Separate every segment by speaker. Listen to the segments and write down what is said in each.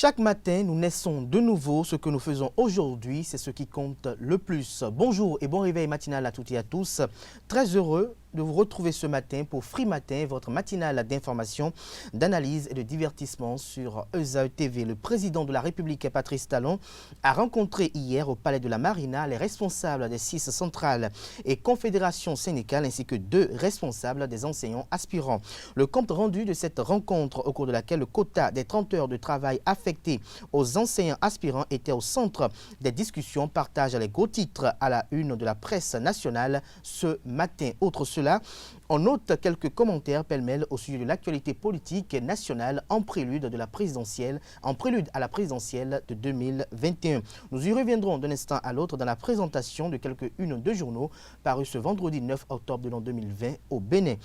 Speaker 1: Chaque matin, nous naissons de nouveau. Ce que nous faisons aujourd'hui, c'est ce qui compte le plus. Bonjour et bon réveil matinal à toutes et à tous. Très heureux de vous retrouver ce matin pour Free Matin, votre matinale d'information, d'analyse et de divertissement sur ESAE TV. Le président de la République, Patrice Talon, a rencontré hier au Palais de la Marina les responsables des 6 centrales et confédérations syndicales ainsi que 2 responsables des enseignants aspirants. Le compte rendu de cette rencontre au cours de laquelle le quota des 30 heures de travail affecté aux enseignants aspirants était au centre des discussions partage les gros titres à la une de la presse nationale ce matin. Outre cela, on note quelques commentaires pêle-mêle au sujet de l'actualité politique nationale en prélude à la présidentielle de 2021. Nous y reviendrons d'un instant à l'autre dans la présentation de quelques-unes de journaux parus ce vendredi 9 octobre de l'an 2020 au Bénin.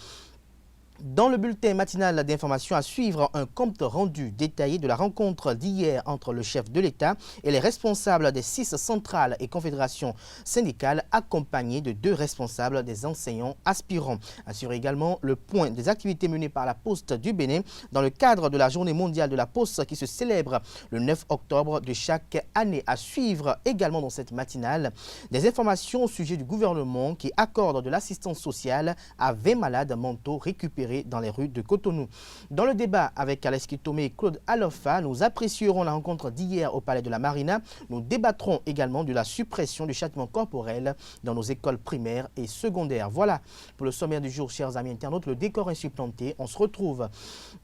Speaker 1: Dans le bulletin matinal d'information à suivre, un compte rendu détaillé de la rencontre d'hier entre le chef de l'État et les responsables des 6 centrales et confédérations syndicales accompagnés de 2 responsables des enseignants aspirants. Assurer également le point des activités menées par la Poste du Bénin dans le cadre de la Journée mondiale de la Poste qui se célèbre le 9 octobre de chaque année. À suivre également dans cette matinale des informations au sujet du gouvernement qui accorde de l'assistance sociale à 20 malades mentaux récupérés dans les rues de Cotonou. Dans le débat avec Aleski Tomé et Claude Alofa, nous apprécierons la rencontre d'hier au Palais de la Marina. Nous débattrons également de la suppression du châtiment corporel dans nos écoles primaires et secondaires. Voilà pour le sommaire du jour, chers amis internautes, le décor ainsi planté. On se retrouve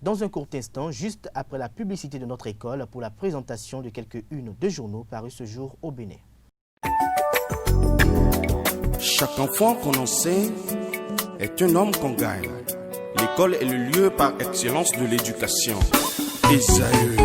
Speaker 1: dans un court instant, juste après la publicité de notre école, pour la présentation de quelques-unes de journaux parus ce jour au Bénin.
Speaker 2: Chaque enfant qu'on enseigne est un homme qu'on gagne. L'école est le lieu par excellence de l'éducation. ESAE.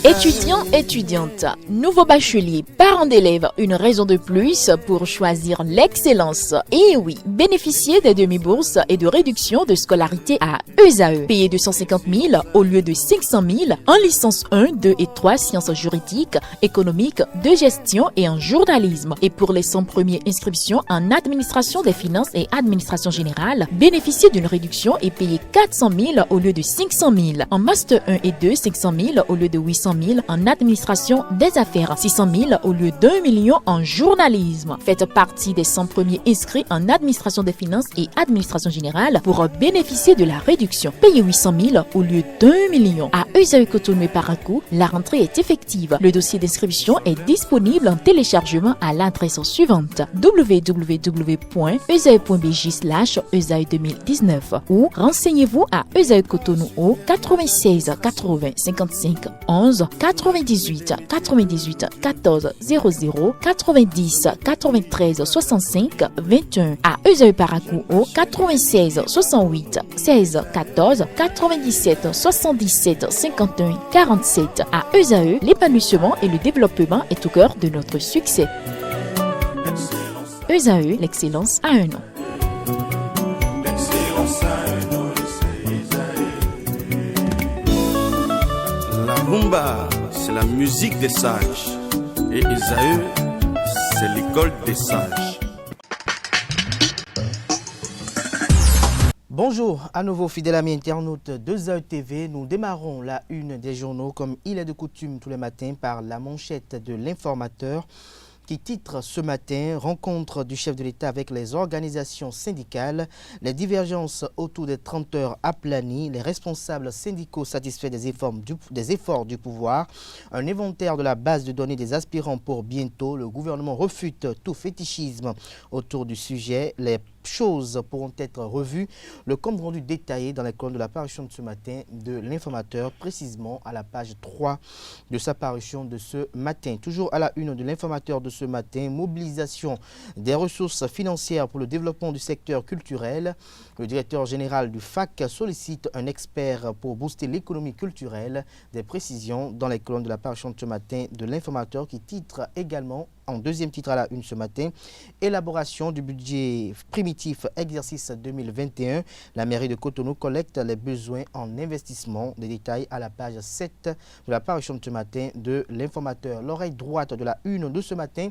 Speaker 3: Étudiants, étudiantes, nouveaux bacheliers, parents d'élèves, une raison de plus pour choisir l'excellence. Et oui, bénéficier des demi-bourses et de réduction de scolarité à ESAE. Payer 250 000 au lieu de 500 000 en licence 1, 2 et 3 sciences juridiques, économiques, de gestion et en journalisme. Et pour les 100 premières inscriptions en administration des finances et administration générale, bénéficier d'une réduction et payer 400 000 au lieu de 500 000. En master 1 et 2, 500 000 au lieu de 800 000 en administration des affaires, 600 000 au lieu d'1 million en journalisme. Faites partie des 100 premiers inscrits en administration des finances et administration générale pour bénéficier de la réduction. Payez 800 000 au lieu d'1 million. À ESAE Cotonou et Parakou, la rentrée est effective. Le dossier d'inscription est disponible en téléchargement à l'adresse suivante www.esae.bj/ESAE 2019 ou renseignez-vous à ESAE Cotonou au 96 80 55 11 98 98 14 00 90 93 65 21. À ESAE Parakou au 96 68 16 14 97 77 51 47. À ESAE, l'épanouissement et le développement est au cœur de notre succès. ESAE, l'excellence à un nom.
Speaker 2: La rumba, c'est la musique des sages. Et ESAE, c'est l'école des sages.
Speaker 1: Bonjour à nouveau fidèles amis internautes d'ESAE TV. Nous démarrons la une des journaux comme il est de coutume tous les matins par la manchette de l'informateur qui titre ce matin « Rencontre du chef de l'État avec les organisations syndicales, les divergences autour des 30 heures aplanies, les responsables syndicaux satisfaits des efforts du pouvoir, un inventaire de la base de données des aspirants pour bientôt, le gouvernement refute tout fétichisme autour du sujet, les choses pourront être revues. » Le compte rendu détaillé dans les colonnes de la parution de ce matin de l'informateur, précisément à la page 3 de sa parution de ce matin. Toujours à la une de l'informateur de ce matin, mobilisation des ressources financières pour le développement du secteur culturel. Le directeur général du FAC sollicite un expert pour booster l'économie culturelle. Des précisions dans les colonnes de la parution de ce matin de l'informateur qui titre également en deuxième titre à la une ce matin, élaboration du budget primitif exercice 2021. La mairie de Cotonou collecte les besoins en investissement. Des détails à la page 7 de la parution de ce matin de l'informateur. L'oreille droite de la une de ce matin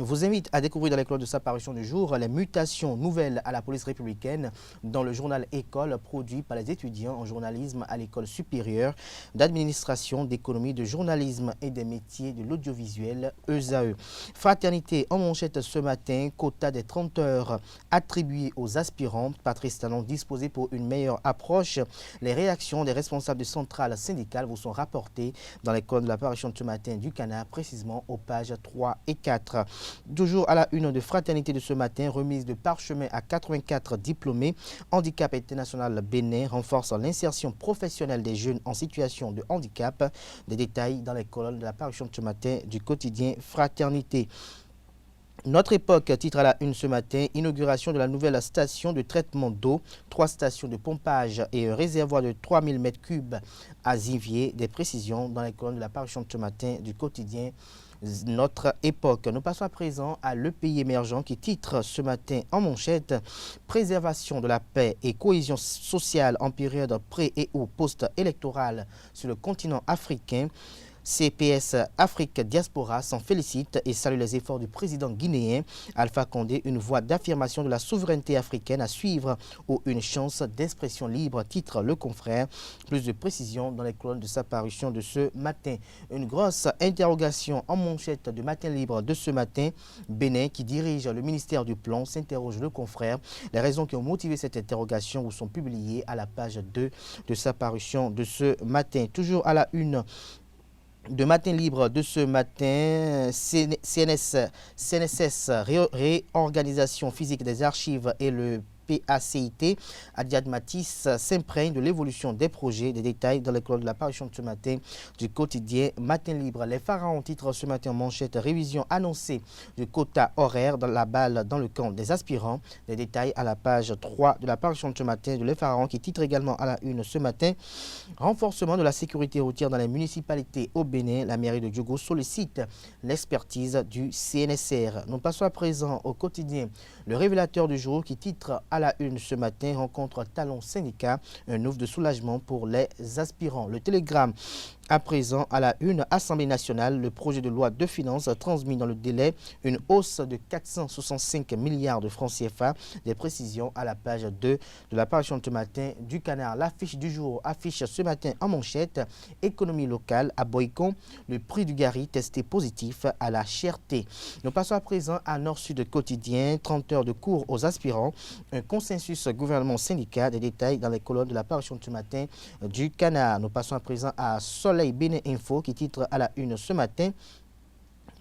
Speaker 1: vous invite à découvrir dans les cloches de sa parution du jour les mutations nouvelles à la police républicaine dans le journal École produit par les étudiants en journalisme à l'École supérieure d'administration, d'économie, de journalisme et des métiers de l'audiovisuel ESAE. Fraternité en manchette ce matin, quota des 30 heures attribués aux aspirants. Patrice Talon disposé pour une meilleure approche. Les réactions des responsables de centrales syndicales vous sont rapportées dans les colonnes de la parution de ce matin du Canard, précisément aux pages 3 et 4. Toujours à la une de Fraternité de ce matin, remise de parchemin à 84 diplômés. Handicap international Bénin renforce l'insertion professionnelle des jeunes en situation de handicap. Des détails dans les colonnes de la parution de ce matin du quotidien Fraternité. Notre époque titre à la une ce matin, inauguration de la nouvelle station de traitement d'eau, 3 stations de pompage et un réservoir de 3000 m3 à Zivier. Des précisions dans les colonnes de la parution de ce matin du quotidien Notre époque. Nous passons à présent à Le Pays émergent qui titre ce matin en manchette préservation de la paix et cohésion sociale en période pré- et ou post-électorale sur le continent africain. CPS Afrique Diaspora s'en félicite et salue les efforts du président guinéen Alpha Condé, une voie d'affirmation de la souveraineté africaine à suivre ou une chance d'expression libre, titre Le Confrère. Plus de précisions dans les colonnes de sa parution de ce matin. Une grosse interrogation en manchette de Matin Libre de ce matin. Bénin, qui dirige le ministère du Plan, s'interroge Le Confrère. Les raisons qui ont motivé cette interrogation vous sont publiées à la page 2 de sa parution de ce matin. Toujours à la une de Matin Libre de ce matin, CNSS, réorganisation physique des archives et le PACIT, Adiad Matisse s'imprègne de l'évolution des projets. Des détails dans les colonnes de la parution de ce matin du quotidien Matin Libre. Les pharaons titrent ce matin en manchette révision annoncée du quota horaire dans la balle dans le camp des aspirants. Des détails à la page 3 de la parution de ce matin de Les Pharaons qui titre également à la une ce matin renforcement de la sécurité routière dans les municipalités au Bénin. La mairie de Diogo sollicite l'expertise du CNSR. Nous passons à présent au quotidien Le Révélateur du jour qui titre à la une ce matin, rencontre Talon syndicat, un ouf de soulagement pour les aspirants. Le Télégramme à présent à la une, Assemblée nationale, le projet de loi de finances transmis dans le délai, une hausse de 465 milliards de francs CFA. Des précisions à la page 2 de la parution de ce matin du Canard. L'affiche du jour affiche ce matin en manchette, économie locale à Boycon, le prix du Gary testé positif à la cherté. Nous passons à présent à Nord-Sud quotidien, 30 heures de cours aux aspirants, un consensus gouvernement syndicat. Des détails dans les colonnes de la parution de ce matin du Canard. Nous passons à présent à Soleil Bénin Info qui titre à la une ce matin.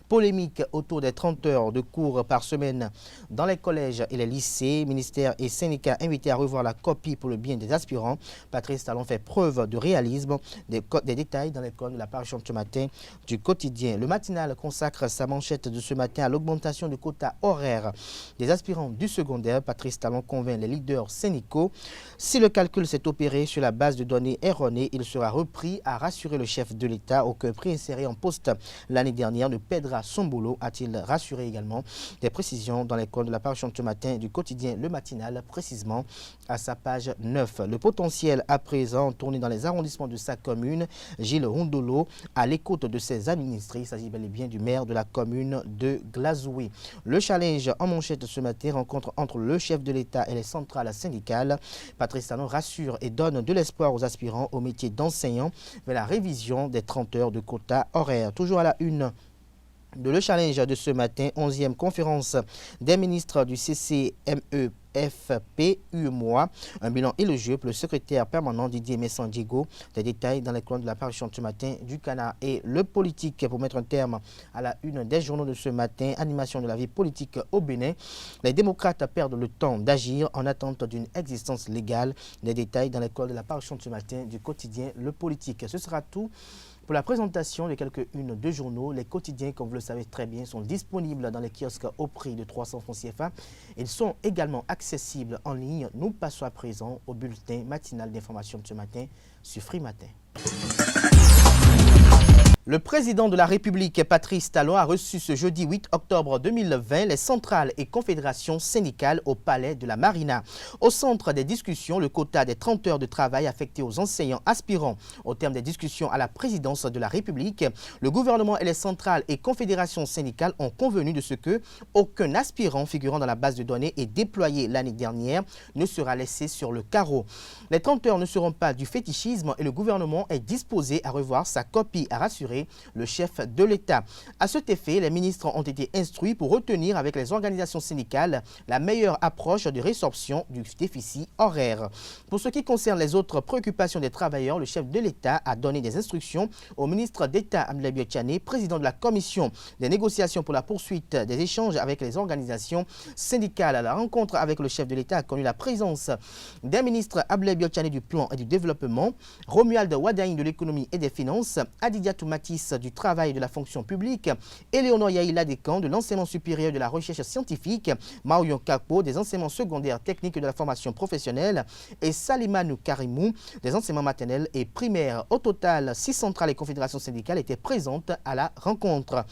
Speaker 1: Polémique autour des 30 heures de cours par semaine dans les collèges et les lycées. Ministères et syndicats invités à revoir la copie pour le bien des aspirants. Patrice Talon fait preuve de réalisme. Des détails dans les colonnes de la parution de ce matin du quotidien. Le matinal consacre sa manchette de ce matin à l'augmentation du quota horaire des aspirants du secondaire. Patrice Talon convainc les leaders syndicaux. Si le calcul s'est opéré sur la base de données erronées, il sera repris, à rassurer le chef de l'État. Aucun préinséré en poste l'année dernière ne pèdera son boulot, a-t-il rassuré également. Des précisions dans les colonnes de la parution de ce matin du quotidien Le Matinal, précisément à sa page 9. Le potentiel à présent tourné dans les arrondissements de sa commune, Gilles Rondolo, à l'écoute de ses administrés. Il s'agit bel et bien du maire de la commune de Glazoué. Le challenge en manchette ce matin, rencontre entre le chef de l'État et les centrales syndicales. Patrice Talon rassure et donne de l'espoir aux aspirants au métier d'enseignant vers la révision des 30 heures de quota horaire. Toujours à la une de Le Challenge de ce matin, 11e conférence des ministres du CCME FP UMOA, un bilan élogieux pour le secrétaire permanent Didier Messandiego. Des détails dans les colonnes de la parution de ce matin du Canard. Et le politique pour mettre un terme à la une des journaux de ce matin, animation de la vie politique au Bénin. Les démocrates perdent le temps d'agir en attente d'une existence légale. Des détails dans les colonnes de la parution de ce matin du quotidien Le Politique. Ce sera tout pour la présentation de quelques-unes de journaux. Les quotidiens, comme vous le savez très bien, sont disponibles dans les kiosques au prix de 300 francs CFA. Ils sont également accessibles en ligne. Nous passons à présent au bulletin matinal d'information de ce matin sur Free Matin. Le président de la République, Patrice Talon, a reçu ce jeudi 8 octobre 2020 les centrales et confédérations syndicales au Palais de la Marina. Au centre des discussions, le quota des 30 heures de travail affecté aux enseignants aspirants. Au terme des discussions à la présidence de la République, le gouvernement et les centrales et confédérations syndicales ont convenu de ce que aucun aspirant figurant dans la base de données et déployé l'année dernière ne sera laissé sur le carreau. Les 30 heures ne seront pas du fétichisme et le gouvernement est disposé à revoir sa copie, a rassuré le chef de l'État. À cet effet, les ministres ont été instruits pour retenir avec les organisations syndicales la meilleure approche de résorption du déficit horaire. Pour ce qui concerne les autres préoccupations des travailleurs, le chef de l'État a donné des instructions au ministre d'État Abdoulaye Biotchane, président de la commission des négociations pour la poursuite des échanges avec les organisations syndicales. La rencontre avec le chef de l'État a connu la présence des ministres Abdoulaye Biotchane du Plan et du Développement, Romuald Wadaïn de l'Économie et des Finances, Adidiatou Matisse du Travail et de la Fonction publique, Éléonore Yaïla Descamps de l'Enseignement supérieur de la recherche scientifique, Marion Kakpo des enseignements secondaires techniques et de la formation professionnelle et Salimanou Karimou des enseignements maternels et primaires. Au total, 6 centrales et confédérations syndicales étaient présentes à la rencontre.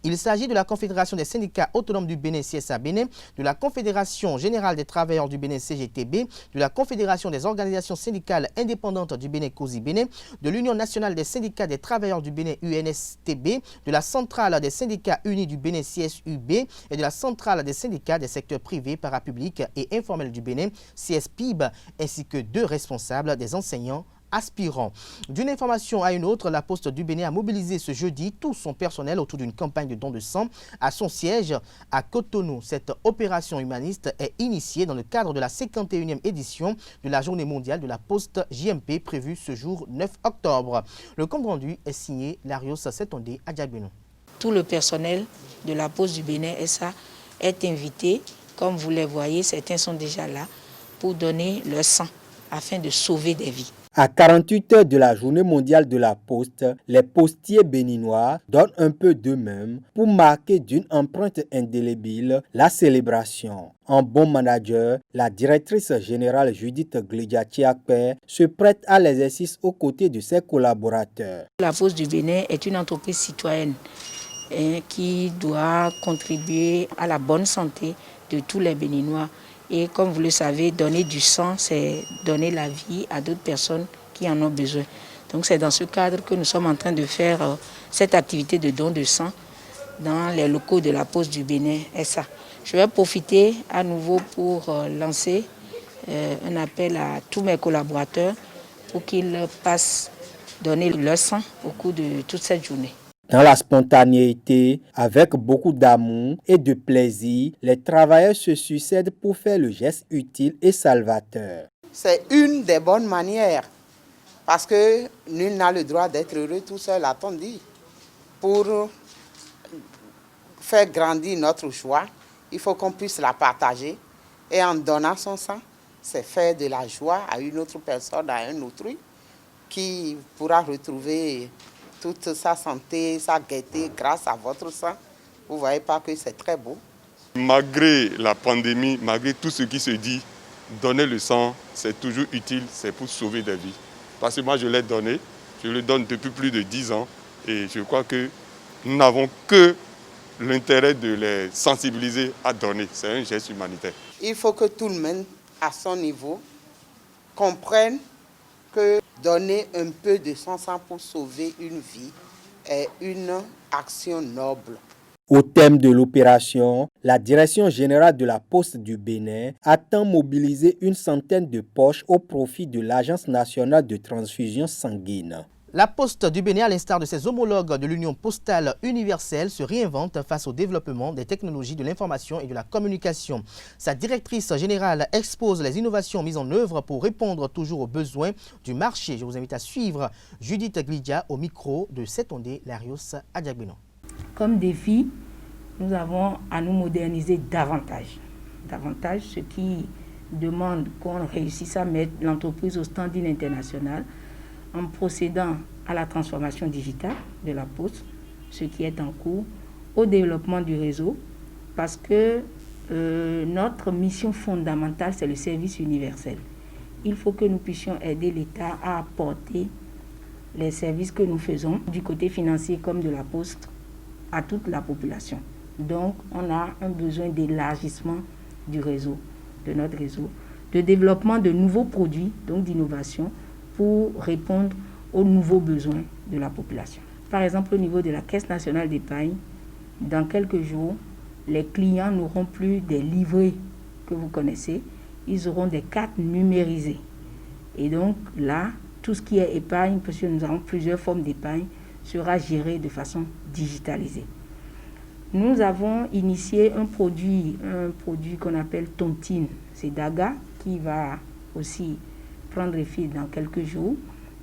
Speaker 1: Il s'agit de la Confédération des syndicats autonomes du Bénin CSA Bénin, de la Confédération générale des travailleurs du Bénin CGTB, de la Confédération des organisations syndicales indépendantes du Bénin COSI Bénin, de l'Union nationale des syndicats des travailleurs du Bénin UNSTB, de la Centrale des syndicats unis du Bénin CSUB et de la Centrale des syndicats des secteurs privés, parapublics et informels du Bénin CSPIB, ainsi que 2 responsables des enseignants aspirants. D'une information à une autre, la Poste du Bénin a mobilisé ce jeudi tout son personnel autour d'une campagne de don de sang à son siège à Cotonou. Cette opération humaniste est initiée dans le cadre de la 51e édition de la Journée mondiale de la Poste JMP prévue ce jour 9 octobre. Le compte rendu est signé Larios Setondé Adjagbenou.
Speaker 4: Tout le personnel de la Poste du Bénin SA est invité. Comme vous les voyez, certains sont déjà là pour donner leur sang afin de sauver des vies.
Speaker 5: À 48 heures de la Journée mondiale de la Poste, les postiers béninois donnent un peu d'eux-mêmes pour marquer d'une empreinte indélébile la célébration. En bon manager, la directrice générale Judith Glidia-Tiakpe se prête à l'exercice aux côtés de ses collaborateurs.
Speaker 4: La Poste du Bénin est une entreprise citoyenne qui doit contribuer à la bonne santé de tous les Béninois. Et comme vous le savez, donner du sang, c'est donner la vie à d'autres personnes qui en ont besoin. Donc c'est dans ce cadre que nous sommes en train de faire cette activité de don de sang dans les locaux de la Poste du Bénin SA. Je vais profiter à nouveau pour lancer un appel à tous mes collaborateurs pour qu'ils passent donner leur sang au cours de toute cette journée.
Speaker 5: Dans la spontanéité, avec beaucoup d'amour et de plaisir, les travailleurs se succèdent pour faire le geste utile et salvateur.
Speaker 6: C'est une des bonnes manières, parce que nul n'a le droit d'être heureux tout seul, a-t-on dit. Pour faire grandir notre joie, il faut qu'on puisse la partager. Et en donnant son sang, c'est faire de la joie à une autre personne, à un autrui, qui pourra retrouver toute sa santé, sa gaieté grâce à votre sang. Vous ne voyez pas que c'est très beau.
Speaker 7: Malgré la pandémie, malgré tout ce qui se dit, donner le sang, c'est toujours utile, c'est pour sauver des vies. Parce que moi, je l'ai donné, je le donne depuis plus de 10 ans et je crois que nous n'avons que l'intérêt de les sensibiliser à donner. C'est un geste humanitaire.
Speaker 6: Il faut que tout le monde, à son niveau, comprenne que donner un peu de son sang pour sauver une vie est une action noble.
Speaker 5: Au thème de l'opération, la Direction générale de la Poste du Bénin attend mobiliser une centaine de poches au profit de l'Agence nationale de transfusion sanguine.
Speaker 1: La Poste du Bénin, à l'instar de ses homologues de l'Union postale universelle, se réinvente face au développement des technologies de l'information et de la communication. Sa directrice générale expose les innovations mises en œuvre pour répondre toujours aux besoins du marché. Je vous invite à suivre Judith Glidia au micro de Setondé Larios Adjagbenou.
Speaker 4: Comme défi, nous avons à nous moderniser davantage, ce qui demande qu'on réussisse à mettre l'entreprise au standing international en procédant à la transformation digitale de la Poste, ce qui est en cours, au développement du réseau, parce que notre mission fondamentale, c'est le service universel. Il faut que nous puissions aider l'État à apporter les services que nous faisons, du côté financier comme de la poste, à toute la population. Donc, on a un besoin d'élargissement du réseau, de notre réseau, de développement de nouveaux produits, donc d'innovation, pour répondre aux nouveaux besoins de la population. Par exemple, au niveau de la Caisse nationale d'épargne, dans quelques jours, les clients n'auront plus des livrets que vous connaissez, ils auront des cartes numérisées. Et donc là, tout ce qui est épargne, parce que nous avons plusieurs formes d'épargne, sera géré de façon digitalisée. Nous avons initié un produit qu'on appelle Tontine. C'est Daga qui va aussi prendre effet dans quelques jours.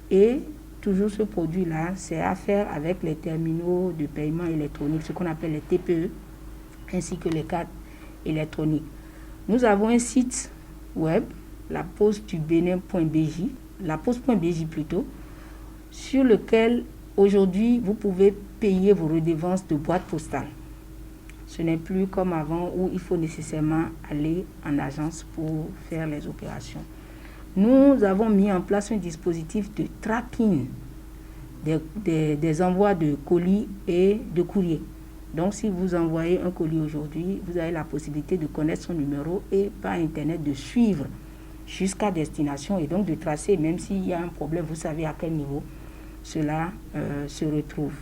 Speaker 4: Et toujours ce produit-là, c'est à faire avec les terminaux de paiement électronique, ce qu'on appelle les TPE, ainsi que les cartes électroniques. Nous avons un site web, lapostedubenin.bj, laposte.bj plutôt, sur lequel aujourd'hui vous pouvez payer vos redevances de boîte postale. Ce n'est plus comme avant où il faut nécessairement aller en agence pour faire les opérations. Nous avons mis en place un dispositif de tracking des envois de colis et de courrier. Donc, si vous envoyez un colis aujourd'hui, vous avez la possibilité de connaître son numéro et par Internet de suivre jusqu'à destination et donc de tracer, même s'il y a un problème, vous savez à quel niveau cela se retrouve.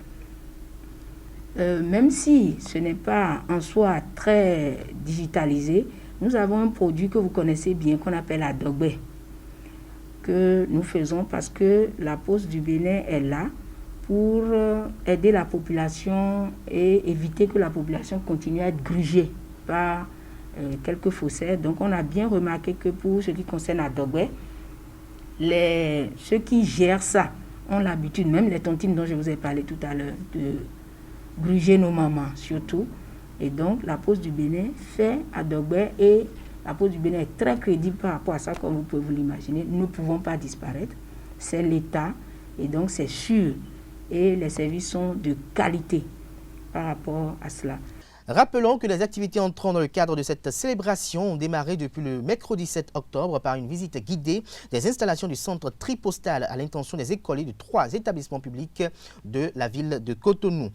Speaker 4: Même si ce n'est pas en soi très digitalisé, nous avons un produit que vous connaissez bien qu'on appelle Adogbe, que nous faisons parce que la Poste du Bénin est là pour aider la population et éviter que la population continue à être grugée par quelques faussaires. Donc on a bien remarqué que pour ce qui concerne Adogbe, ceux qui gèrent ça ont l'habitude, même les tontines dont je vous ai parlé tout à l'heure, de gruger nos mamans surtout. Et donc la Poste du Bénin fait Adogbe et la Poste du Bénin est très crédible par rapport à ça, comme vous pouvez vous l'imaginer. Nous ne pouvons pas disparaître. C'est l'État et donc c'est sûr. Et les services sont de qualité par rapport à cela.
Speaker 1: Rappelons que les activités entrant dans le cadre de cette célébration ont démarré depuis le mercredi 7 octobre par une visite guidée des installations du centre tripostal à l'intention des écoliers de 3 établissements publics de la ville de Cotonou.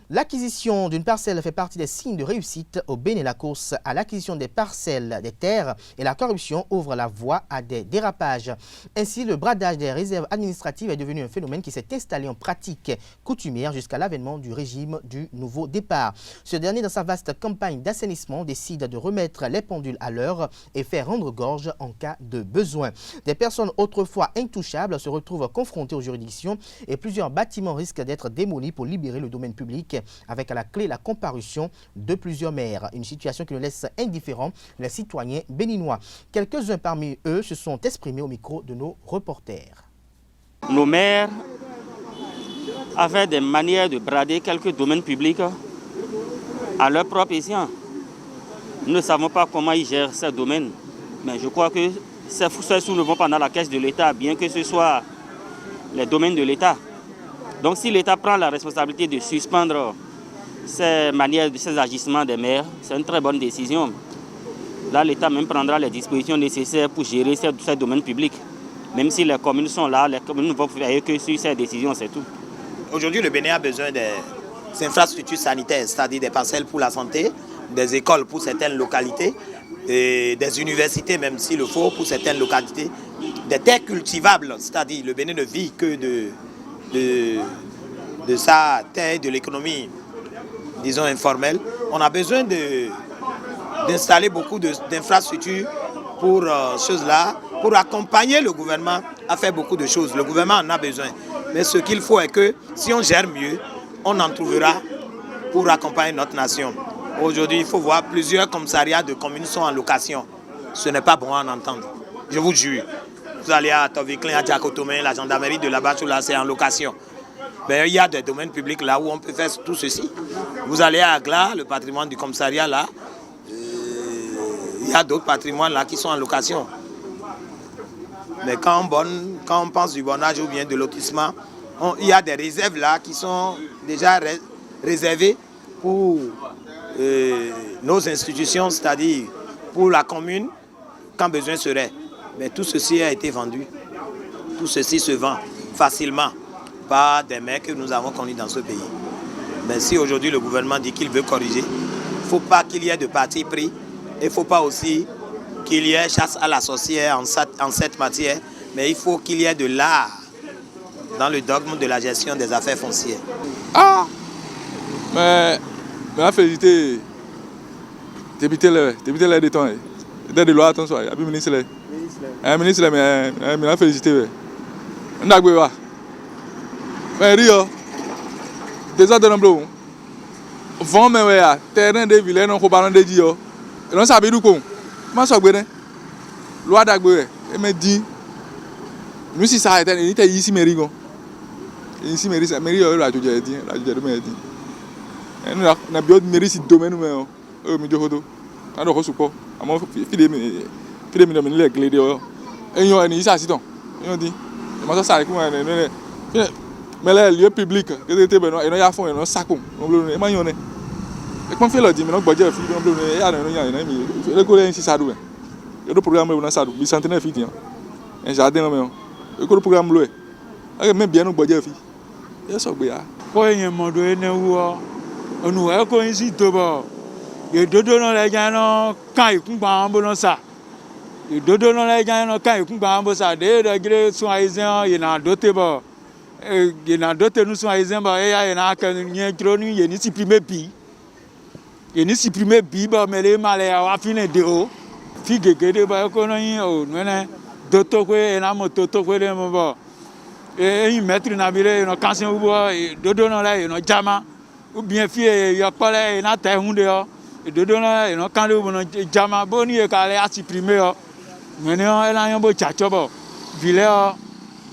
Speaker 1: L'acquisition d'une parcelle fait partie des signes de réussite au Bénin. La course à l'acquisition des parcelles, des terres et la corruption ouvrent la voie à des dérapages. Ainsi, le bradage des réserves administratives est devenu un phénomène qui s'est installé en pratique coutumière jusqu'à l'avènement du régime du nouveau départ. Ce dernier, dans sa vaste campagne d'assainissement, décide de remettre les pendules à l'heure et faire rendre gorge en cas de besoin. Des personnes autrefois intouchables se retrouvent confrontées aux juridictions et plusieurs bâtiments risquent d'être démolis pour libérer le domaine public, avec à la clé la comparution de plusieurs maires. Une situation qui ne laisse indifférents les citoyens béninois. Quelques-uns parmi eux se sont exprimés au micro de nos reporters.
Speaker 8: Nos maires avaient des manières de brader quelques domaines publics à leur propre escient. Nous ne savons pas comment ils gèrent ces domaines, mais je crois que ces sous ne vont pas dans la caisse de l'État, bien que ce soit les domaines de l'État. Donc si l'État prend la responsabilité de suspendre ces manières, ces agissements des maires, c'est une très bonne décision. Là, l'État même prendra les dispositions nécessaires pour gérer ces domaines publics. Même si les communes sont là, les communes ne vont faire que sur ces décisions, c'est tout.
Speaker 9: Aujourd'hui, le Bénin a besoin des infrastructures sanitaires, c'est-à-dire des parcelles pour la santé, des écoles pour certaines localités, et des universités même s'il le faut pour certaines localités, des terres cultivables, c'est-à-dire le Bénin ne vit que de sa terre, de l'économie, disons, informelle. On a besoin d'installer beaucoup d'infrastructures pour choses-là, pour accompagner le gouvernement à faire beaucoup de choses. Le gouvernement en a besoin. Mais ce qu'il faut est que si on gère mieux, on en trouvera pour accompagner notre nation. Aujourd'hui, il faut voir plusieurs commissariats de communes sont en location. Ce n'est pas bon à en entendre. Je vous jure. Vous allez à Toviklen, à Djakotomé, la gendarmerie de là-bas, là, c'est en location. Mais il y a des domaines publics là où on peut faire tout ceci. Vous allez à Agla, le patrimoine du commissariat là, il y a d'autres patrimoines là qui sont en location. Mais quand on pense du bonnage ou bien de lotissement, il y a des réserves là qui sont déjà réservées pour nos institutions, c'est-à-dire pour la commune, quand besoin serait. Mais tout ceci a été vendu. Tout ceci se vend facilement. pas des mères que nous avons connues dans ce pays. Mais si aujourd'hui le gouvernement dit qu'il veut corriger, il ne faut pas qu'il y ait de parti pris. Il ne faut pas aussi qu'il y ait chasse à la sorcière en cette matière, mais il faut qu'il y ait de l'art dans le dogme de la gestion des affaires foncières.
Speaker 10: Ah, mais la félicité, député les détons, de loi attention, il y a un ministre mais la félicité, on a gagné. Mais Rio, déjà de nombreux, vont mais ouais, terrain de villes, non copain de Dio, et non savez d'où qu'on, moi ça gagné, loi d'agoué, et me dit, nous si ça a été, il était ici mérigo. Ici, mairie, la juge a dit, et nous avons bien mairie si domaine, mais nous avons un autre support. À mon fils, il est clé et nous avons dit, ils ont dit, mais là, lieu public, que c'était ben, et nous avons fait un sac, et maintenant, et quand on fait le dit, mais nous avons dit, il y a un collègue ici, ça doit. Il y a le programme, il y a un centenaire de filles, un jardin, il y a le programme, même bien, nous avons dit, yes, okay.
Speaker 11: Quand il m'a donné nous avons ici tout et dodo dans les gens quand ils comprennent bon ça. Et dodo dans les gens quand ils comprennent bon ça. Des degrés sont haïtiens, il y en a d'autres bon. Il y en a d'autres nous sont haïtiens bon. Et il y en a qui n'y chronique, il y a ni supprimer pi. Il y a ni supprimer pi bon, mais les malais à finir de haut. Figue que de bon qu'on a eu, nous n'en d'autres quoi, il y en a moto quoi de bon. Et ils mettent une habile, ils ont cassé au bois, et dodo dans là, ils ont jama, ou bien fait, il y a pas là, ils ont terre dehors, et dodo là, ils ont canné au bout, jama, bon, il y a qu'à aller à supprimer, maintenant, il y a un beau tchatcho, ville,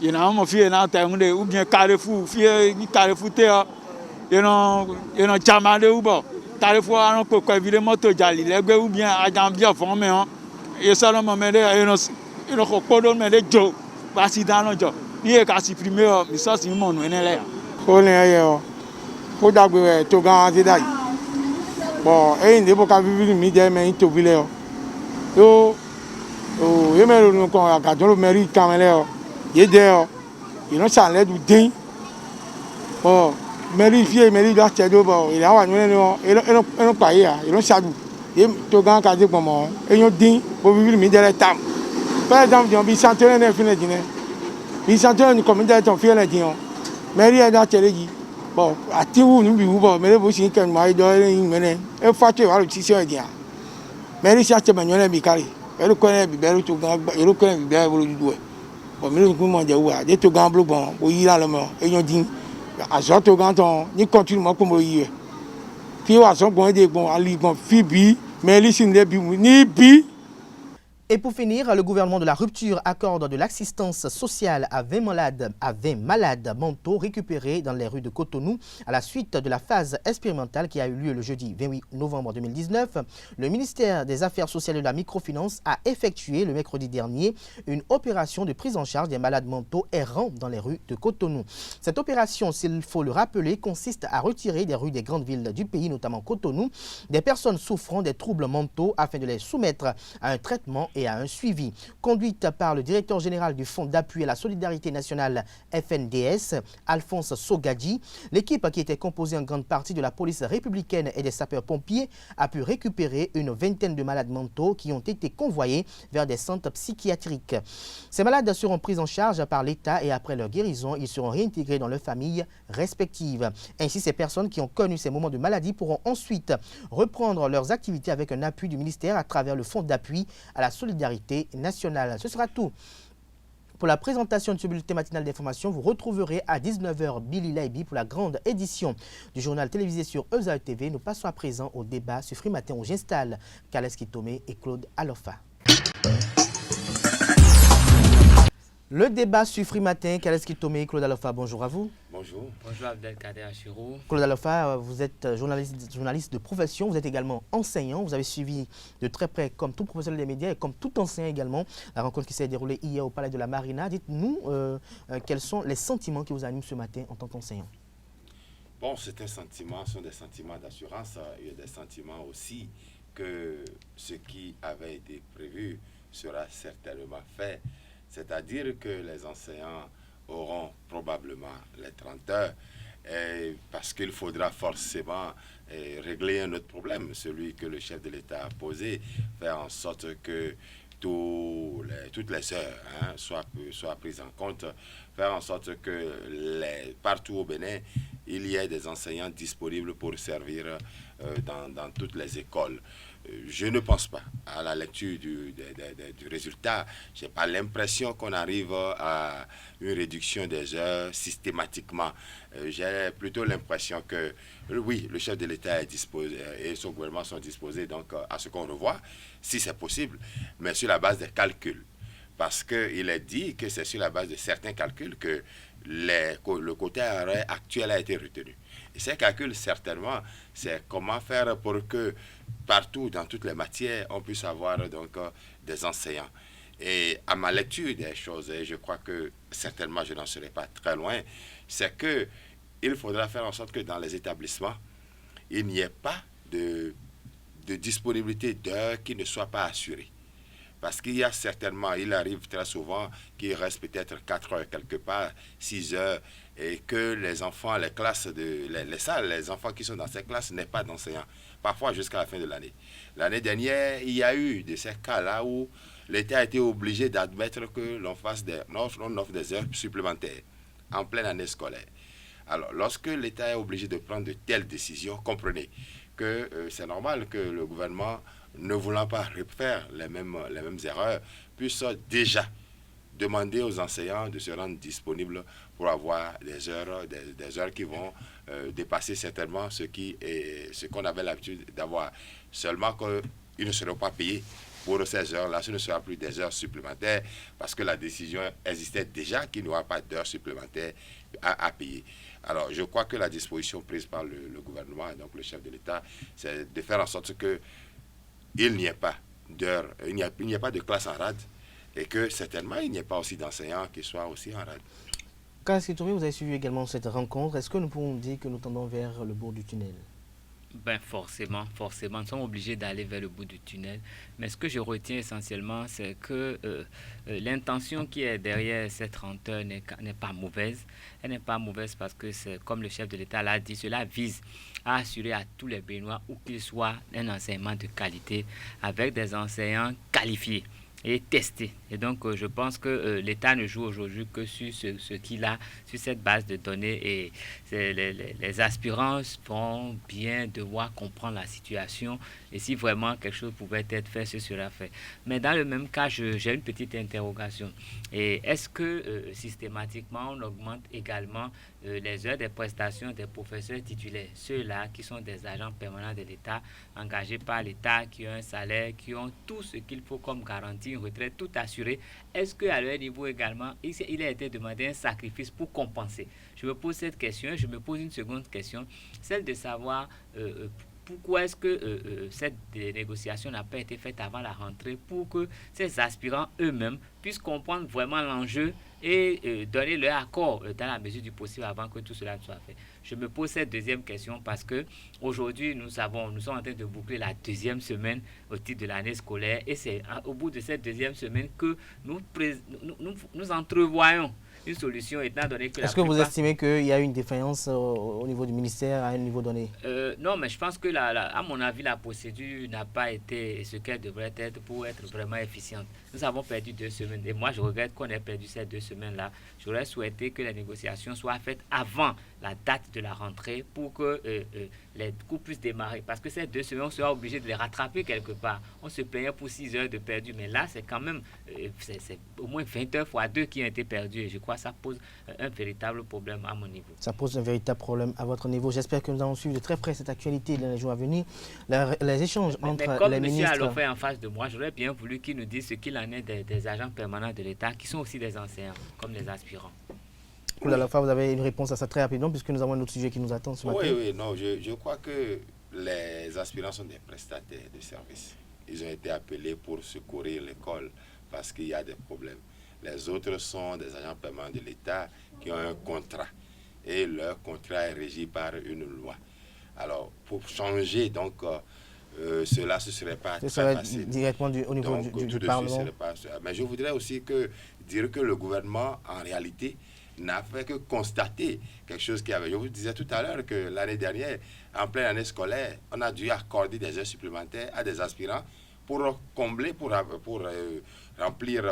Speaker 11: il y a un fille, il y a terre ou bien carrefour, fille, carrefour, ils ont jama de ou bon, carrefour, on peut quoi, évidemment, tout jali, les gars, ou bien, à bien formé, et ça, on m'a mis, ils ont quoi d'autre, mais des Joe, parce que dans le job. Il est quasi primé, mais ça c'est mon nom.
Speaker 12: On est là. Faut d'abord tout gagner d'ailleurs. Bon, et il ne faut pas vivre midi mais il te vile. Yo, il me le qu'on a gardé le mairie quand même là. Il est dehors. Il a changé du din. Bon, mairie fille, mairie doit te dire bon, il a un nom, il a pas hier, il a changé. Il te gagne quasi comme moi. Et il a din pour vivre midi à la table. Par exemple, il y a un centenaire de fin de dîner. Ils sont en train de ton fier là-dedans. Mais il y a des télé. Bon, à tout nous vivons, mais vous aussi quand moi dans une menée. Et faut que voir le tissu là. Mais il s'est manuel bicari. Elle connaît bibel tout grand, elle connaît bibel pour le doué. Bon, mais nous comment dire ouais, des tout grand bleu bon, il a le mot. Et ils ont dit à ça tout grand on, ni continue moi comme il est. Puis à son bon des bon ali bon fibi, mais il s'est ni bi.
Speaker 1: Et pour finir, le gouvernement de la rupture accorde de l'assistance sociale à 20 malades mentaux récupérés dans les rues de Cotonou à la suite de la phase expérimentale qui a eu lieu le jeudi 28 novembre 2019. Le ministère des Affaires sociales et de la microfinance a effectué le mercredi dernier une opération de prise en charge des malades mentaux errants dans les rues de Cotonou. Cette opération, s'il faut le rappeler, consiste à retirer des rues des grandes villes du pays, notamment Cotonou, des personnes souffrant des troubles mentaux afin de les soumettre à un traitement et à un suivi. Conduite par le directeur général du Fonds d'appui à la solidarité nationale FNDS, Alphonse Sogadji, l'équipe qui était composée en grande partie de la police républicaine et des sapeurs-pompiers a pu récupérer une vingtaine de malades mentaux qui ont été convoyés vers des centres psychiatriques. Ces malades seront pris en charge par l'État et après leur guérison, ils seront réintégrés dans leurs familles respectives. Ainsi, ces personnes qui ont connu ces moments de maladie pourront ensuite reprendre leurs activités avec un appui du ministère à travers le Fonds d'appui à la solidarité nationale. Ce sera tout pour la présentation de ce bulletin matinal d'information. Vous retrouverez à 19h Billy Laibi pour la grande édition du journal télévisé sur ESA TV. Nous passons à présent au débat sur Free Matin où j'installe Kaleski Tomé et Claude Alofa. Le débat sur Free Matin, Kaleski Tomé, Claude Alofa, bonjour à vous.
Speaker 13: Bonjour. Bonjour Abdelkader Achirou.
Speaker 1: Claude Alofa, vous êtes journaliste de profession, vous êtes également enseignant, vous avez suivi de très près, comme tout professionnel des médias et comme tout enseignant également, la rencontre qui s'est déroulée hier au Palais de la Marina. Dites-nous quels sont les sentiments qui vous animent ce matin en tant qu'enseignant.
Speaker 13: Bon, c'est un sentiment, ce sont des sentiments d'assurance et des sentiments aussi que ce qui avait été prévu sera certainement fait. C'est-à-dire que les enseignants auront probablement les 30 heures, parce qu'il faudra forcément régler un autre problème, celui que le chef de l'État a posé, faire en sorte que toutes les heures soient prises en compte, faire en sorte que partout au Bénin, il y ait des enseignants disponibles pour servir dans toutes les écoles. Je ne pense pas, à la lecture du résultat, je n'ai pas l'impression qu'on arrive à une réduction des heures systématiquement. J'ai plutôt l'impression que, oui, le chef de l'État est disposé et son gouvernement sont disposés donc, à ce qu'on revoie, si c'est possible, mais sur la base des calculs. Parce qu'il est dit que c'est sur la base de certains calculs que le quota horaire actuel a été retenu. Et ces calculs, certainement, c'est comment faire pour que partout, dans toutes les matières, on puisse avoir donc des enseignants. Et à ma lecture des choses, et je crois que certainement je n'en serai pas très loin, c'est qu'il faudra faire en sorte que dans les établissements, il n'y ait pas de disponibilité d'heures qui ne soit pas assurée. Parce qu'il y a certainement, il arrive très souvent qu'il reste peut-être 4 heures quelque part, 6 heures, et que les enfants, les classes, les salles, les enfants qui sont dans ces classes n'aient pas d'enseignants, parfois jusqu'à la fin de l'année. L'année dernière, il y a eu de ces cas-là où l'État a été obligé d'admettre que l'on offre des heures supplémentaires en pleine année scolaire. Alors, lorsque l'État est obligé de prendre de telles décisions, comprenez que c'est normal que le gouvernement, ne voulant pas refaire les mêmes erreurs, puisse déjà demander aux enseignants de se rendre disponibles pour avoir des heures qui vont dépasser certainement ce qu'on avait l'habitude d'avoir. Seulement qu'ils ne seront pas payés pour ces heures-là, ce ne sera plus des heures supplémentaires parce que la décision existait déjà qu'il n'y aura pas d'heures supplémentaires à payer. Alors, je crois que la disposition prise par le gouvernement et donc le chef de l'État, c'est de faire en sorte que il n'y ait pas d'heures, il n'y a pas de classe en rade et que certainement il n'y ait pas aussi d'enseignants qui soient aussi en rade.
Speaker 1: Kassi Touré, vous avez suivi également cette rencontre. Est-ce que nous pouvons dire que nous tendons vers le bout du tunnel?
Speaker 14: Ben forcément, nous sommes obligés d'aller vers le bout du tunnel. Mais ce que je retiens essentiellement, c'est que l'intention qui est derrière cette 30 heures n'est pas mauvaise. Elle n'est pas mauvaise parce que, comme le chef de l'État l'a dit, cela vise à assurer à tous les Béninois, où qu'ils soient, un enseignement de qualité avec des enseignants qualifiés et testé. Et donc, je pense que l'État ne joue aujourd'hui que sur ce qu'il a, sur cette base de données. Et les aspirants vont bien devoir comprendre la situation. Et si vraiment quelque chose pouvait être fait, ce sera fait. Mais dans le même cas, j'ai une petite interrogation. Et est-ce que systématiquement, on augmente également les heures des prestations des professeurs titulaires, ceux-là qui sont des agents permanents de l'État, engagés par l'État, qui ont un salaire, qui ont tout ce qu'il faut comme garantie, une retraite tout assurée? Est-ce qu'à leur niveau également, il a été demandé un sacrifice pour compenser? Je me pose cette question. Je me pose une seconde question, celle de savoir pourquoi est-ce que cette négociation n'a pas été faite avant la rentrée pour que ces aspirants eux-mêmes puissent comprendre vraiment l'enjeu et donner leur accord dans la mesure du possible avant que tout cela soit fait. Je me pose cette deuxième question parce que aujourd'hui nous sommes en train de boucler la deuxième semaine au titre de l'année scolaire et c'est au bout de cette deuxième semaine que nous entrevoyons une solution étant donné que...
Speaker 1: Est-ce que vous estimez qu'il y a une défaillance au niveau du ministère à un niveau donné?
Speaker 14: Non, mais je pense que, à mon avis, la procédure n'a pas été ce qu'elle devrait être pour être vraiment efficiente. Nous avons perdu 2 semaines et moi, je regrette qu'on ait perdu ces 2 semaines-là. J'aurais souhaité que les négociations soient faites avant la date de la rentrée pour que les cours puissent démarrer. Parce que ces 2 semaines, on sera obligé de les rattraper quelque part. On se plaignait pour 6 heures de perdu, mais là, c'est quand même c'est au moins 20 heures fois 2 qui ont été perdues. Et je crois que ça pose un véritable problème à mon niveau.
Speaker 1: Ça pose un véritable problème à votre niveau. J'espère que nous allons suivre de très près cette actualité dans les jours à venir. Les échanges entre les ministres...
Speaker 14: Comme M. Alofé en face de moi, j'aurais bien voulu qu'il nous dise ce qu'il en est des agents permanents de l'État qui sont aussi des enseignants, comme les aspirants.
Speaker 1: Vous avez une réponse à ça très rapidement puisque nous avons un autre sujet qui nous attend ce matin.
Speaker 13: Oui, non, je crois que les aspirants sont des prestataires de services. Ils ont été appelés pour secourir l'école parce qu'il y a des problèmes. Les autres sont des agents permanents de l'État qui ont un contrat et leur contrat est régi par une loi. Alors, pour changer, donc, cela, ce ne serait pas très facile.
Speaker 1: Directement au niveau du Parlement.
Speaker 13: Mais je voudrais aussi dire que le gouvernement, en réalité, n'a fait que constater quelque chose qui avait. Je vous disais tout à l'heure que l'année dernière, en pleine année scolaire, on a dû accorder des heures supplémentaires à des aspirants pour combler, pour remplir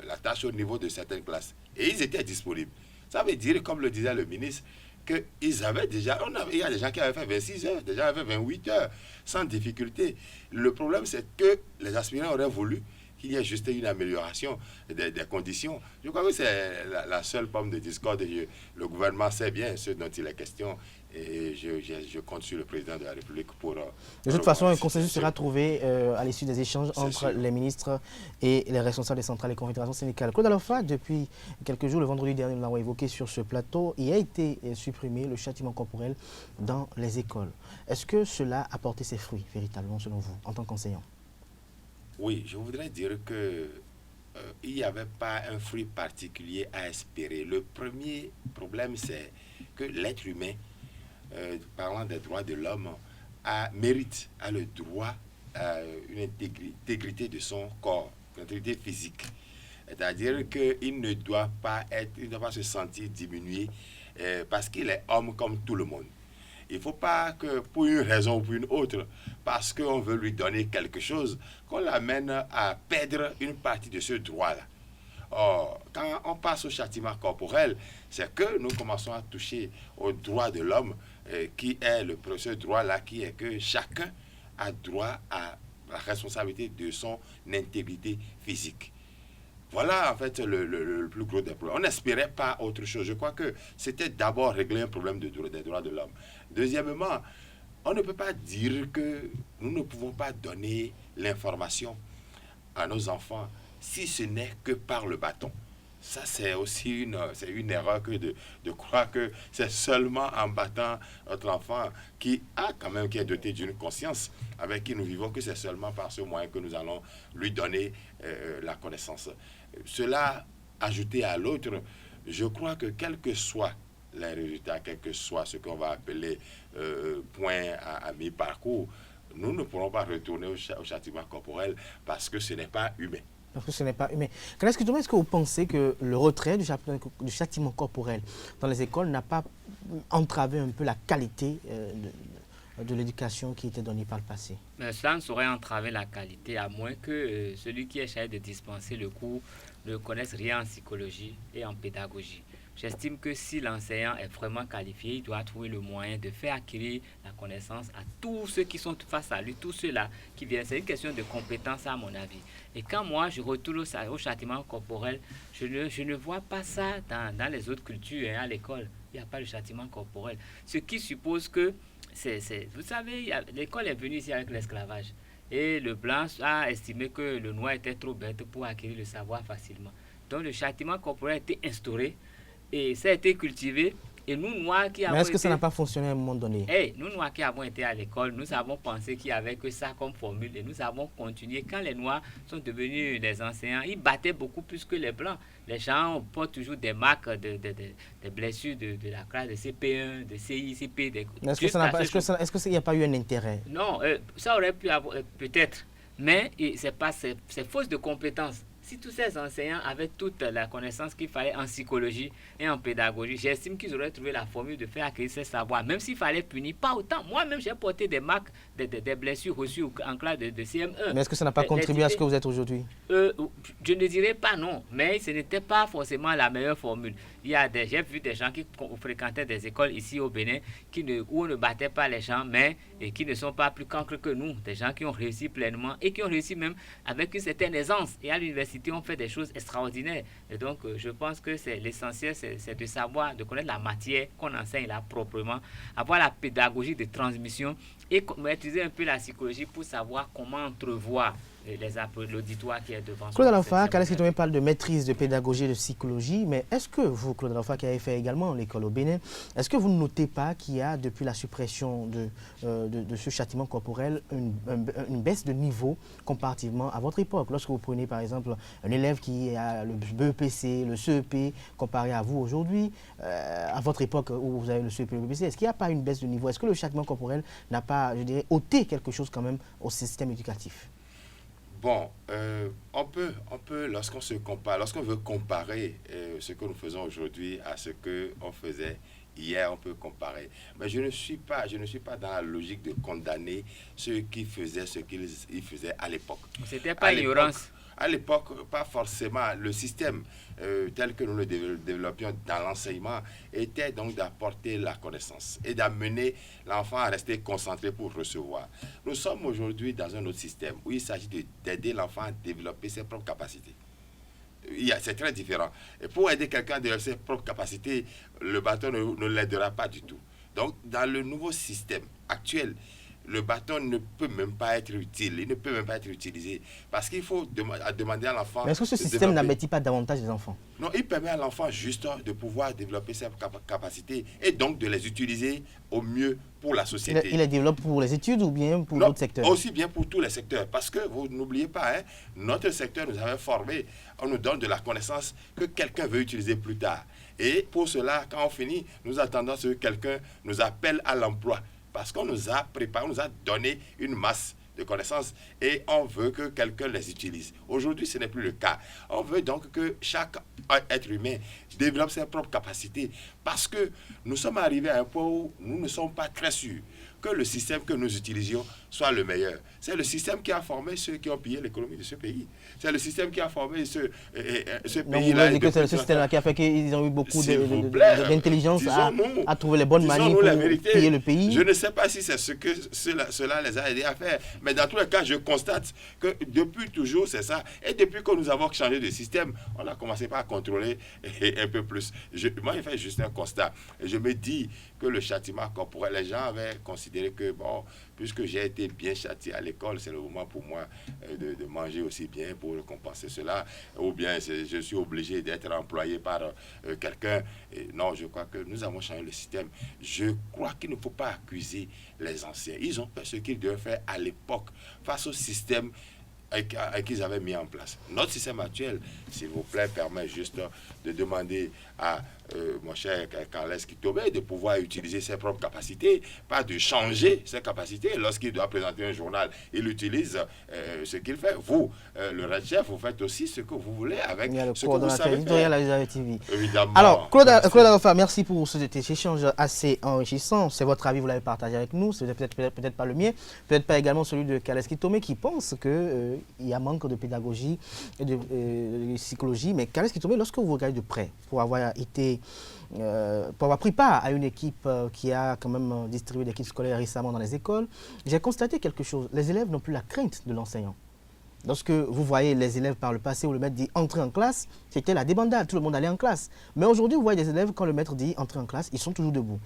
Speaker 13: la tâche au niveau de certaines classes. Et ils étaient disponibles. Ça veut dire, comme le disait le ministre, qu'ils avaient déjà, il y a des gens qui avaient fait 26 heures, des gens avaient fait 28 heures, sans difficulté. Le problème, c'est que les aspirants auraient voulu qu'il y ait juste une amélioration des conditions. Je crois que c'est la seule pomme de discorde. Le gouvernement sait bien ce dont il est question et je compte sur le président de la République pour...
Speaker 1: de toute façon, un consensus sera trouvé à l'issue des échanges entre les ministres et les responsables des centrales et confédérations syndicales. Claude Alofa, depuis quelques jours, le vendredi dernier, nous l'avons évoqué sur ce plateau, il a été supprimé le châtiment corporel dans les écoles. Est-ce que cela a porté ses fruits, véritablement, selon vous, en tant qu'enseignant?
Speaker 13: Oui, je voudrais dire que il n'y avait pas un fruit particulier à espérer. Le premier problème, c'est que l'être humain, parlant des droits de l'homme, a le droit à une intégrité de son corps, une intégrité physique. C'est-à-dire qu'il ne doit pas se sentir diminué parce qu'il est homme comme tout le monde. Il ne faut pas que, pour une raison ou pour une autre, parce qu'on veut lui donner quelque chose, qu'on l'amène à perdre une partie de ce droit-là. Or, quand on passe au châtiment corporel, c'est que nous commençons à toucher au droit de l'homme, qui est ce droit-là, qui est que chacun a droit à la responsabilité de son intégrité physique. Voilà en fait le plus gros des problèmes. On n'espérait pas autre chose. Je crois que c'était d'abord régler un problème des droits de l'homme. Deuxièmement, on ne peut pas dire que nous ne pouvons pas donner l'information à nos enfants si ce n'est que par le bâton. Ça, c'est aussi une erreur que de croire que c'est seulement en battant notre enfant qui est doté d'une conscience avec qui nous vivons, que c'est seulement par ce moyen que nous allons lui donner la connaissance. Cela, ajouté à l'autre, je crois que quels que soient les résultats, quel que soit ce qu'on va appeler point à mi-parcours, nous ne pourrons pas retourner au châtiment corporel parce que ce n'est pas humain.
Speaker 1: Parce que ce n'est pas humain. Est-ce que vous pensez que le retrait du châtiment corporel dans les écoles n'a pas entravé un peu la qualité de l'éducation qui était donnée par le passé?
Speaker 14: Mais cela ne saurait entraver la qualité, à moins que celui qui est chargé de dispenser le cours ne connaisse rien en psychologie et en pédagogie. J'estime que si l'enseignant est vraiment qualifié, il doit trouver le moyen de faire acquérir la connaissance à tous ceux qui sont face à lui, tous ceux-là qui viennent. C'est une question de compétence à mon avis. Et quand moi je retourne au châtiment corporel, je ne vois pas ça dans les autres cultures. À l'école, il n'y a pas de châtiment corporel. Ce qui suppose que, vous savez, l'école est venue ici avec l'esclavage. Et le blanc a estimé que le noir était trop bête pour acquérir le savoir facilement. Donc le châtiment corporel a été instauré. Et ça a été cultivé. Et nous, Noirs qui avons
Speaker 1: Mais est-ce que ça n'a pas fonctionné à un moment donné?
Speaker 14: Nous, Noirs qui avons été à l'école, nous avons pensé qu'il n'y avait que ça comme formule. Et nous avons continué. Quand les Noirs sont devenus des enseignants, ils battaient beaucoup plus que les Blancs. Les gens portent toujours des marques des blessures de la classe de CP1, de CICP.
Speaker 1: Mais est-ce qu'il n'y a pas eu un intérêt?
Speaker 14: Non, ça aurait pu avoir, peut-être. Mais c'est faute de compétences. Si tous ces enseignants avaient toute la connaissance qu'il fallait en psychologie et en pédagogie, j'estime qu'ils auraient trouvé la formule de faire acquérir ces savoirs, même s'il fallait punir, pas autant. Moi-même, j'ai porté des marques, des blessures reçues en classe de CM1.
Speaker 1: Mais est-ce que ça n'a pas contribué à ce que vous êtes aujourd'hui?
Speaker 14: Je ne dirais pas non, mais ce n'était pas forcément la meilleure formule. J'ai vu des gens qui fréquentaient des écoles ici au Bénin où on ne battait pas les gens, mais qui ne sont pas plus cancres que nous. Des gens qui ont réussi pleinement et qui ont réussi même avec une certaine aisance. Et à l'université, on fait des choses extraordinaires. Et donc, je pense que l'essentiel, c'est de savoir, de connaître la matière qu'on enseigne là proprement, avoir la pédagogie de transmission et maîtriser un peu la psychologie pour savoir comment entrevoir l'auditoire qui est devant.
Speaker 1: Claude Alofa, Kales Kitomé parle de maîtrise de pédagogie et de psychologie, mais est-ce que vous, Claude Alofa, qui avez fait également l'école au Bénin, est-ce que vous ne notez pas qu'il y a, depuis la suppression de ce châtiment corporel, une baisse de niveau comparativement à votre époque? Lorsque vous prenez par exemple un élève qui a le BEPC, le CEP, comparé à vous aujourd'hui, à votre époque où vous avez le CEP et le BEPC, est-ce qu'il n'y a pas une baisse de niveau? Est-ce que le châtiment corporel n'a pas, je dirais, ôté quelque chose quand même au système éducatif?
Speaker 13: Bon, on peut lorsqu'on se compare, lorsqu'on veut comparer ce que nous faisons aujourd'hui à ce qu'on faisait hier, on peut comparer. Mais je ne suis pas dans la logique de condamner ceux qui faisaient ce qu'ils faisaient à l'époque.
Speaker 14: C'était pas ignorance.
Speaker 13: À l'époque, pas forcément. Le système tel que nous le développions dans l'enseignement était donc d'apporter la connaissance et d'amener l'enfant à rester concentré pour recevoir. Nous sommes aujourd'hui dans un autre système où il s'agit d'aider l'enfant à développer ses propres capacités. C'est très différent. Et pour aider quelqu'un à développer ses propres capacités, le bâton ne l'aidera pas du tout. Donc, dans le nouveau système actuel, le bâton ne peut même pas être utile, il ne peut même pas être utilisé parce qu'il faut demander à l'enfant...
Speaker 1: Mais est-ce que ce système n'amétit pas davantage les enfants?
Speaker 13: Non, il permet à l'enfant juste de pouvoir développer ses capacités et donc de les utiliser au mieux pour la société.
Speaker 1: Il les développe pour les études ou bien pour d'autres secteurs?
Speaker 13: Aussi bien pour tous les secteurs parce que vous n'oubliez pas, hein, notre secteur nous avait formés, on nous donne de la connaissance que quelqu'un veut utiliser plus tard. Et pour cela, quand on finit, nous attendons que quelqu'un nous appelle à l'emploi. Parce qu'on nous a préparé, on nous a donné une masse de connaissances et on veut que quelqu'un les utilise. Aujourd'hui, ce n'est plus le cas. On veut donc que chaque être humain développe ses propres capacités parce que nous sommes arrivés à un point où nous ne sommes pas très sûrs que le système que nous utilisions soit le meilleur. C'est le système qui a formé ceux qui ont pillé l'économie de ce pays. C'est le système qui a formé ce pays-là.
Speaker 1: C'est le système qui a fait qu'ils ont eu beaucoup d'intelligence à trouver les bonnes manières pour piller le pays.
Speaker 13: Je ne sais pas si c'est ce que cela les a aidés à faire. Mais dans tous les cas, je constate que depuis toujours, c'est ça. Et depuis que nous avons changé de système, on a commencé par contrôler un peu plus. Moi, je fais juste un constat. Je me dis que le châtiment corporel, les gens avaient considéré que, bon, puisque j'ai été bien châtié à l'école, c'est le moment pour moi de manger aussi bien pour compenser cela. Ou bien je suis obligé d'être employé par quelqu'un. Non, je crois que nous avons changé le système. Je crois qu'il ne faut pas accuser les anciens. Ils ont fait ce qu'ils devaient faire à l'époque face au système qu'ils avaient mis en place. Notre système actuel, s'il vous plaît, permet juste de demander à mon cher Carles Kitobé de pouvoir utiliser ses propres capacités, pas de changer ses capacités. Lorsqu'il doit présenter un journal, il utilise ce qu'il fait. Vous, le Red Chef, vous faites aussi ce que vous voulez avec ce que vous savez faire.
Speaker 1: Évidemment. Alors, Claude Alpha, merci pour cet échange assez enrichissant. C'est votre avis, vous l'avez partagé avec nous. C'est peut-être pas le mien, peut-être pas également celui de Carles Kitobé qui pense qu'il y a manque de pédagogie et de psychologie. Mais Carles Kitobé, lorsque vous regardez de près, pour avoir pris part à une équipe qui a quand même distribué des kits scolaires récemment dans les écoles, j'ai constaté quelque chose. Les élèves n'ont plus la crainte de l'enseignant. Lorsque vous voyez les élèves par le passé où le maître dit « entrer en classe », c'était la débandade, tout le monde allait en classe. Mais aujourd'hui, vous voyez des élèves, quand le maître dit « entrer en classe », ils sont toujours debout.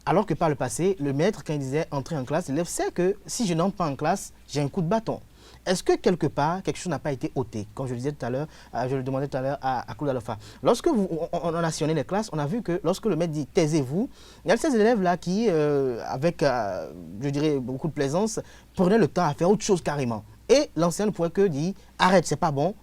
Speaker 1: Alors que par le passé, le maître, quand il disait « entrer en classe », l'élève sait que si je n'entre pas en classe, j'ai un coup de bâton. Est-ce que quelque part, quelque chose n'a pas été ôté? Comme je le disais tout à l'heure, je le demandais tout à l'heure à Claude Alpha. Lorsque on a sillonné les classes, on a vu que lorsque le maître dit « taisez-vous », il y a ces élèves-là qui, avec, je dirais, beaucoup de plaisance, prenaient le temps à faire autre chose carrément. Et l'enseignant ne pourrait que dire « arrête, c'est pas bon »,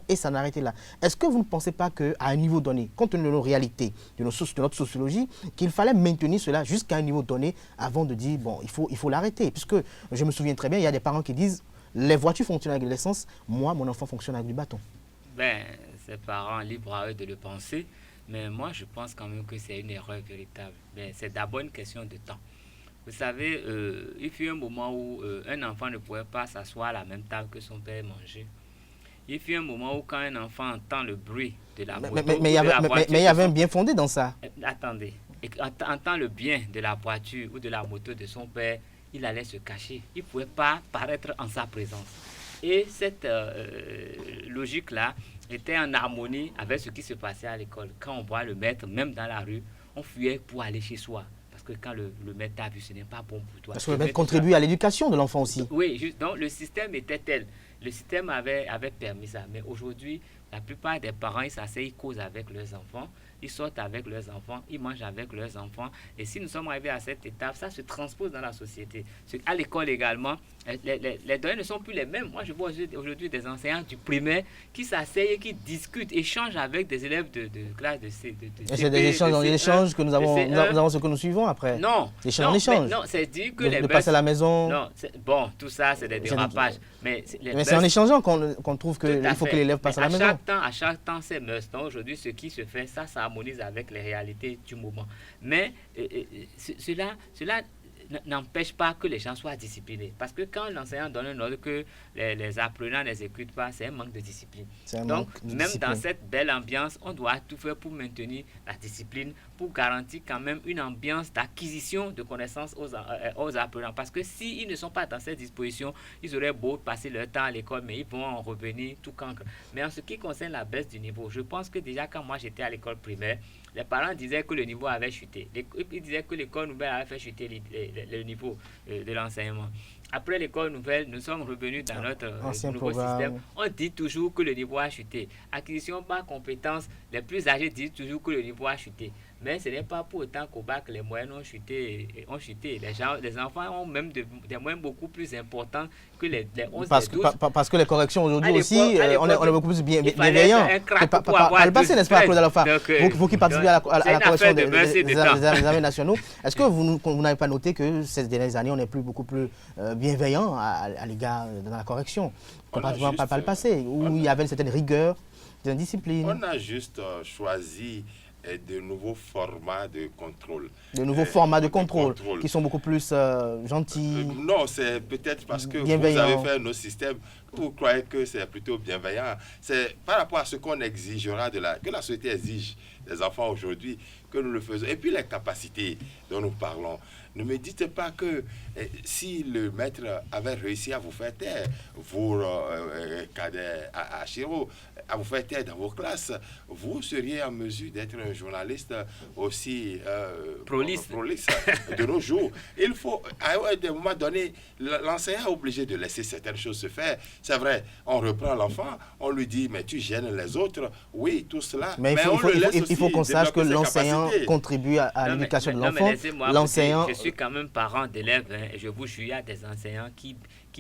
Speaker 1: et ça n'arrêtait là. Est-ce que vous ne pensez pas qu'à un niveau donné, compte tenu de nos réalités, de notre sociologie, qu'il fallait maintenir cela jusqu'à un niveau donné avant de dire « bon, il faut l'arrêter ». Puisque je me souviens très bien, il y a des parents qui disent « les voitures fonctionnent avec l'essence, moi, mon enfant fonctionne avec du bâton ».
Speaker 14: Ben, ces parents, libres à eux de le penser, mais moi, je pense quand même que c'est une erreur véritable. Ben, c'est d'abord une question de temps. Vous savez, il fut un moment où un enfant ne pouvait pas s'asseoir à la même table que son père mangeait. Il fut un moment où quand un enfant entend le bruit de la moto,
Speaker 1: mais il y avait un bien fondé dans ça.
Speaker 14: Attendez, et entend le bien de la voiture ou de la moto de son père, il allait se cacher. Il ne pouvait pas paraître en sa présence. Et cette logique-là était en harmonie avec ce qui se passait à l'école. Quand on voit le maître, même dans la rue, on fuyait pour aller chez soi. Parce que quand le maître t'a vu, ce n'est pas bon pour toi.
Speaker 1: Parce que le maître contribue à l'éducation de l'enfant aussi.
Speaker 14: Oui, donc le système était tel. Le système avait permis ça. Mais aujourd'hui, La plupart des parents, ils s'asseyent, ils causent avec leurs enfants, ils sortent avec leurs enfants, ils mangent avec leurs enfants. Et si nous sommes arrivés à cette étape, ça se transpose dans la société. À l'école également, les données ne sont plus les mêmes. Moi, je vois aujourd'hui des enseignants du primaire qui s'asseyent, qui discutent, échangent avec des élèves de classe de C.
Speaker 1: Et c'est des échanges que nous avons ce que nous suivons après.
Speaker 14: Non.
Speaker 1: Échange.
Speaker 14: Non, c'est dire que
Speaker 1: de passer à la maison.
Speaker 14: Non, bon, tout ça, c'est des dérapages.
Speaker 1: Mais c'est en échangeant qu'on trouve qu'il faut que l'élève passe à la maison.
Speaker 14: À chaque temps, c'est must. Aujourd'hui, ce qui se fait, ça harmonise avec les réalités du moment. Mais cela n'empêche pas que les gens soient disciplinés. Parce que quand l'enseignant donne un ordre que les apprenants n'exécutent pas, c'est un manque de discipline. Donc, même dans cette belle ambiance, on doit tout faire pour maintenir la discipline, pour garantir quand même une ambiance d'acquisition de connaissances aux apprenants. Parce que s'ils ne sont pas dans cette disposition, ils auraient beau passer leur temps à l'école, mais ils vont en revenir tout cancre. Mais en ce qui concerne la baisse du niveau, je pense que déjà quand moi j'étais à l'école primaire, les parents disaient que le niveau avait chuté. Ils disaient que l'école nouvelle avait fait chuter le niveau de l'enseignement. Après l'école nouvelle, nous sommes revenus dans notre nouveau système. On dit toujours que le niveau a chuté. Acquisition par compétence, les plus âgés disent toujours que le niveau a chuté. Mais ce n'est pas pour autant qu'au bac, les moyennes ont chuté. Les enfants ont même des moyens beaucoup plus importants que les 11 et 12.
Speaker 1: Parce que les corrections aujourd'hui aussi, on est beaucoup plus bienveillants. Par le passé, n'est-ce pas, Claude Alofa, vous qui participez à la correction des examens nationaux, est-ce que vous n'avez pas noté que ces dernières années, on est beaucoup plus bienveillant à l'égard de la correction, comparativement par le passé, où il y avait une certaine rigueur, une discipline?
Speaker 13: On a juste choisi de nouveaux formats de contrôle.
Speaker 1: De nouveaux formats de contrôle qui sont beaucoup plus gentils.
Speaker 13: Non, c'est peut-être parce que vous avez fait nos systèmes que vous croyez que c'est plutôt bienveillant. C'est par rapport à ce qu'on exigera que la société exige des enfants aujourd'hui que nous le faisons. Et puis les capacités dont nous parlons. Ne me dites pas que si le maître avait réussi à vous faire taire, vous, cadets à Chiro, à vous faire taire dans vos classes, vous seriez en mesure d'être un journaliste aussi prolixe de nos jours. Il faut, à un moment donné, l'enseignant est obligé de laisser certaines choses se faire. C'est vrai, on reprend l'enfant, on lui dit, mais tu gênes les autres. Oui, tout cela.
Speaker 1: Mais il faut qu'on sache que l'enseignant contribue à l'éducation de l'enfant. L'enseignant...
Speaker 14: Je suis quand même parent d'élèves, et je vous jure, il y a des enseignants qui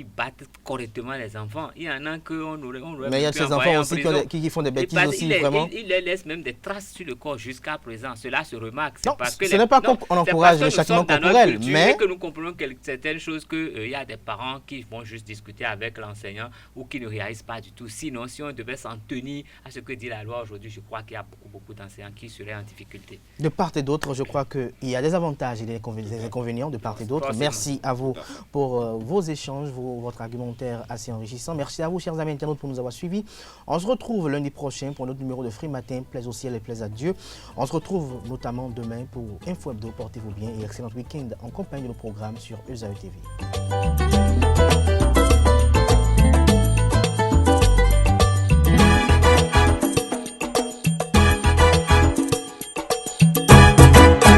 Speaker 14: battent correctement les enfants. Il y en a qu'on aurait
Speaker 1: mais il y a ces enfants aussi qui font des bêtises aussi, vraiment.
Speaker 14: Ils laissent même des traces sur le corps jusqu'à présent. Cela se remarque.
Speaker 1: Non, parce que ce n'est pas qu'on encourage le châtiment corporel, mais
Speaker 14: que nous comprenons certaines choses, qu'il y a des parents qui vont juste discuter avec l'enseignant ou qui ne réalisent pas du tout. Sinon, si on devait s'en tenir à ce que dit la loi aujourd'hui, je crois qu'il y a beaucoup d'enseignants qui seraient en difficulté.
Speaker 1: De part et d'autre, je crois qu'il y a des avantages et des inconvénients de part et d'autre. Merci à vous pour vos échanges, votre argumentaire assez enrichissant. Merci à vous, chers amis internautes, pour nous avoir suivis. On se retrouve lundi prochain pour notre numéro de Free Matin. Plaise au ciel et plaise à Dieu. On se retrouve notamment demain pour Info Hebdo. Portez-vous bien et excellent week-end en compagnie de nos programmes sur ESAE TV.